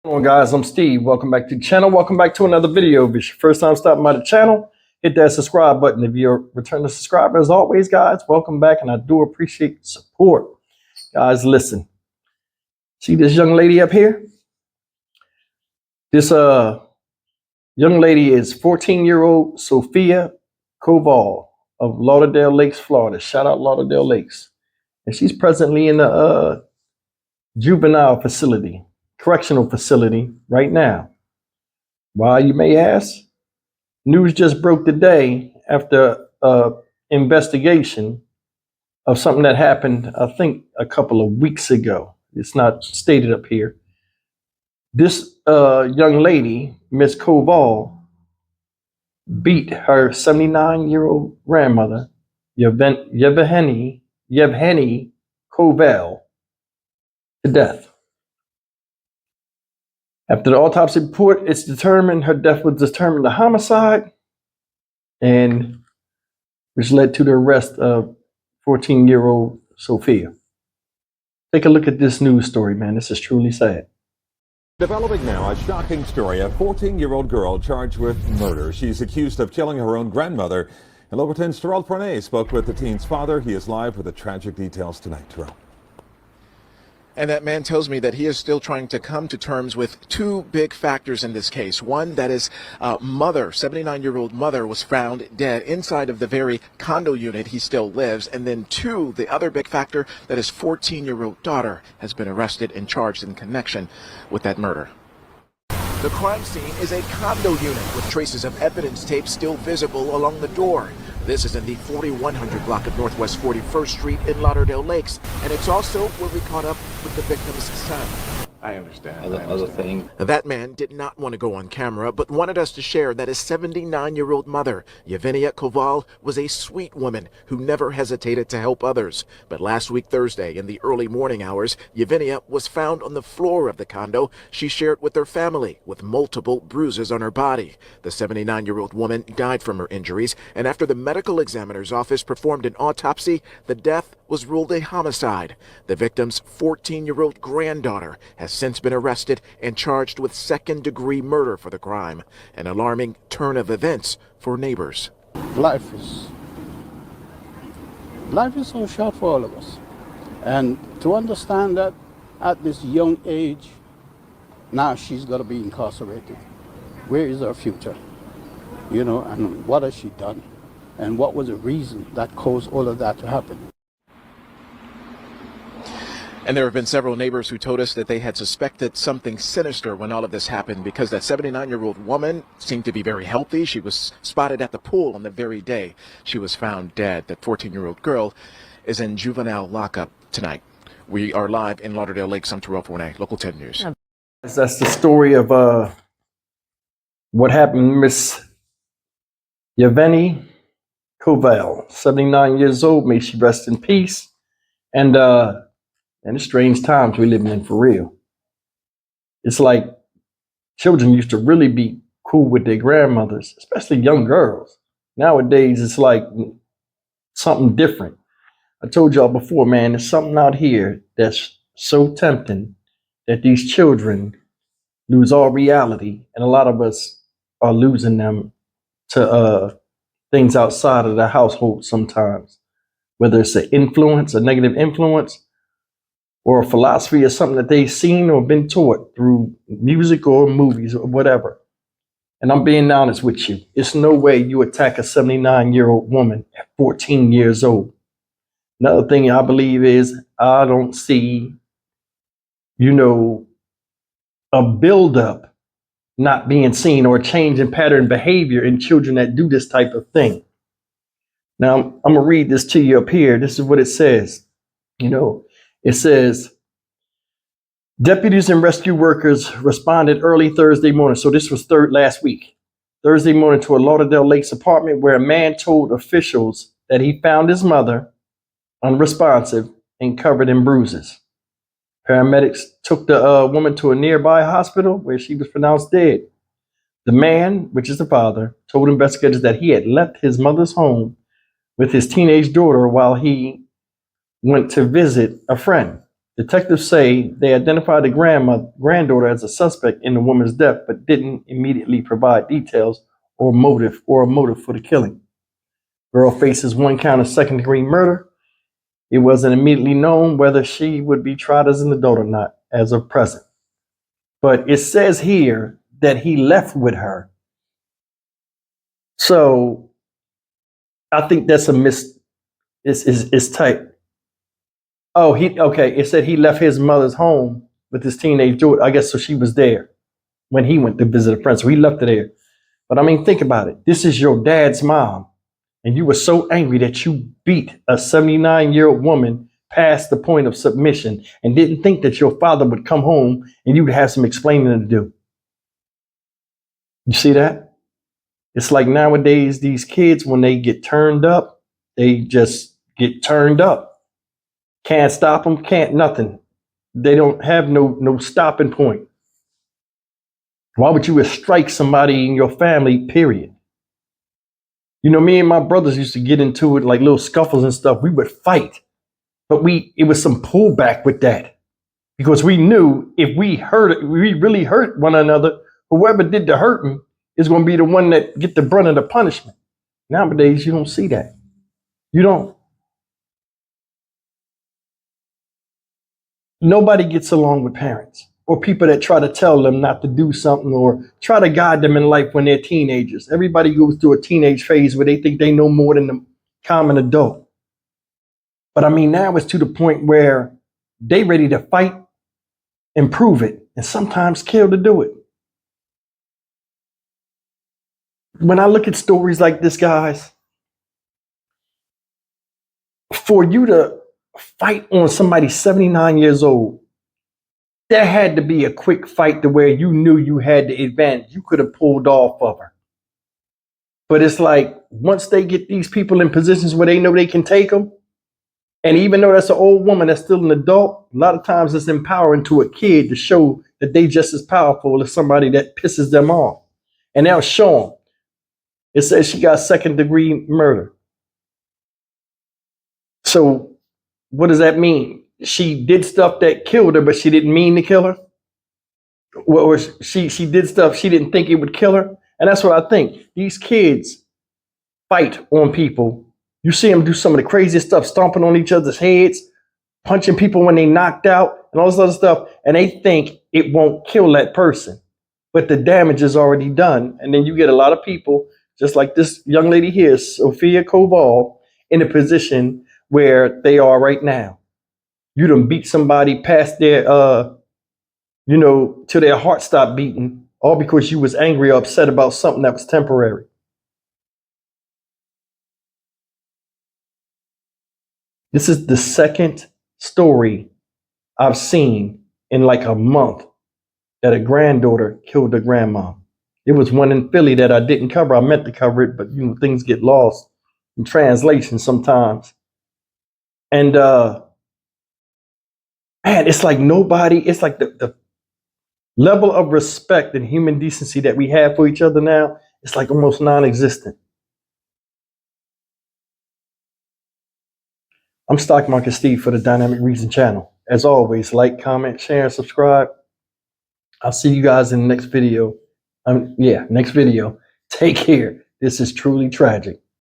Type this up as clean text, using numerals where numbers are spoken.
Hello guys, I'm Steve. Welcome back to the channel. Welcome back to another video. If it's your first time stopping by the channel, hit that subscribe button. If you're a returning subscriber, as always, guys, welcome back, and I do appreciate the support. Guys, listen. See this young lady up here? This young lady is 14-year-old Sophia Koval of Lauderdale Lakes, Florida. Shout out Lauderdale Lakes. And she's presently in the juvenile facility. Correctional facility right now. Why, you may ask? News just broke today after investigation of something that happened, I think, a couple of weeks ago. It's not stated up here. This young lady, Miss Koval, beat her 79-year-old grandmother, Yevgeny Koval, to death. After the autopsy report, it's determined her death was determined a homicide, and which led to the arrest of 14-year-old Sophia. Take a look at this news story, man. This is truly sad. Developing now, a shocking story. A 14-year-old girl charged with murder. She's accused of killing her own grandmother. And Local 10's Terrell Pranay spoke with the teen's father. He is live with the tragic details tonight. Terrell. And that man tells me that he is still trying to come to terms with two big factors in this case. One, that his mother, 79-year-old mother, was found dead inside of the very condo unit he still lives. And then two, the other big factor, that his 14-year-old daughter has been arrested and charged in connection with that murder. The crime scene is a condo unit with traces of evidence tape still visible along the door. This is in the 4100 block of Northwest 41st Street in Lauderdale Lakes, and it's also where we caught up with the victim's son. I understand. Other thing. That man did not want to go on camera, but wanted us to share that his 79-year-old mother, Yevgeny Koval, was a sweet woman who never hesitated to help others. But last week, Thursday, in the early morning hours, Yevgeny was found on the floor of the condo she shared with her family, with multiple bruises on her body. The 79-year-old woman died from her injuries, and after the medical examiner's office performed an autopsy, the death was ruled a homicide. The victim's 14-year-old granddaughter has since been arrested and charged with second-degree murder for the crime, an alarming turn of events for neighbors. Life is so short for all of us. And to understand that at this young age, now she's got to be incarcerated. Where is her future? You know, and what has she done? And what was the reason that caused all of that to happen? And there have been several neighbors who told us that they had suspected something sinister when all of this happened, because that 79-year-old woman seemed to be very healthy. She was spotted at the pool on the very day she was found dead. That 14-year-old girl is in juvenile lockup tonight. We are live in Lauderdale Lakes. I'm Terrell Pranay, Local 10 News. That's the story of what happened. Miss Yevgeny Koval, 79 years old. May she rest in peace. And it's strange times we're living in, for real. It's like children used to really be cool with their grandmothers, especially young girls. Nowadays, it's like something different. I told y'all before, man, there's something out here that's so tempting that these children lose all reality, and a lot of us are losing them to things outside of the household sometimes, whether it's an influence, a negative influence, or a philosophy or something that they've seen or been taught through music or movies or whatever. And I'm being honest with you. It's no way you attack a 79-year-old woman at 14 years old. Another thing I believe is I don't see, a buildup not being seen or a change in pattern behavior in children that do this type of thing. Now, I'm going to read this to you up here. This is what it says. It says, deputies and rescue workers responded early Thursday morning. So this was last week, Thursday morning, to a Lauderdale Lakes apartment where a man told officials that he found his mother unresponsive and covered in bruises. Paramedics took the woman to a nearby hospital where she was pronounced dead. The man, which is the father, told investigators that he had left his mother's home with his teenage daughter while he went to visit a friend. Detectives say they identified the granddaughter as a suspect in the woman's death, but didn't immediately provide details or a motive for the killing. Girl faces 1 count of second-degree murder. It wasn't immediately known whether she would be tried as an adult or not as of present. But it says here that he left with her. So I think that's a it's tight. Oh, okay. It said he left his mother's home with his teenage daughter. I guess so she was there when he went to visit a friend. So he left her there. But I mean, think about it. This is your dad's mom. And you were so angry that you beat a 79-year-old woman past the point of submission and didn't think that your father would come home and you would have some explaining to do. You see that? It's like nowadays, these kids, when they get turned up, they just get turned up. Can't stop them, can't nothing. They don't have no stopping point. Why would you strike somebody in your family, period? You know, me and my brothers used to get into it like little scuffles and stuff. We would fight, but it was some pullback with that because we knew if we really hurt one another, whoever did the hurting is going to be the one that get the brunt of the punishment. Nowadays, you don't see that. You don't. Nobody gets along with parents or people that try to tell them not to do something or try to guide them in life when they're teenagers. Everybody goes through a teenage phase where they think they know more than the common adult. But I mean, now it's to the point where they ready to fight and prove it and sometimes kill to do it. When I look at stories like this, guys, for you to fight on somebody 79 years old, there had to be a quick fight to where you knew you had the advantage. You could have pulled off of her. But it's like once they get these people in positions where they know they can take them, and even though that's an old woman that's still an adult, a lot of times it's empowering to a kid to show that they just as powerful as somebody that pisses them off. And they'll show them. It says she got second-degree murder. So what does that mean? She did stuff that killed her, but she didn't mean to kill her? Or she did stuff she didn't think it would kill her? And that's what I think. These kids fight on people. You see them do some of the craziest stuff, stomping on each other's heads, punching people when they knocked out, and all this other stuff. And they think it won't kill that person. But the damage is already done. And then you get a lot of people, just like this young lady here, Sophia Koval, in a position where they are right now. You done beat somebody past their, till their heart stopped beating, all because you was angry or upset about something that was temporary. This is the second story I've seen in like a month that a granddaughter killed her grandma. It was one in Philly that I didn't cover. I meant to cover it, but things get lost in translation sometimes. And man, it's like it's like the level of respect and human decency that we have for each other now, it's like almost non-existent. I'm Stock Market Steve for the Dynamic Reason channel. As always, like, comment, share, and subscribe. I'll see you guys in the next video. Next video. Take care. This is truly tragic.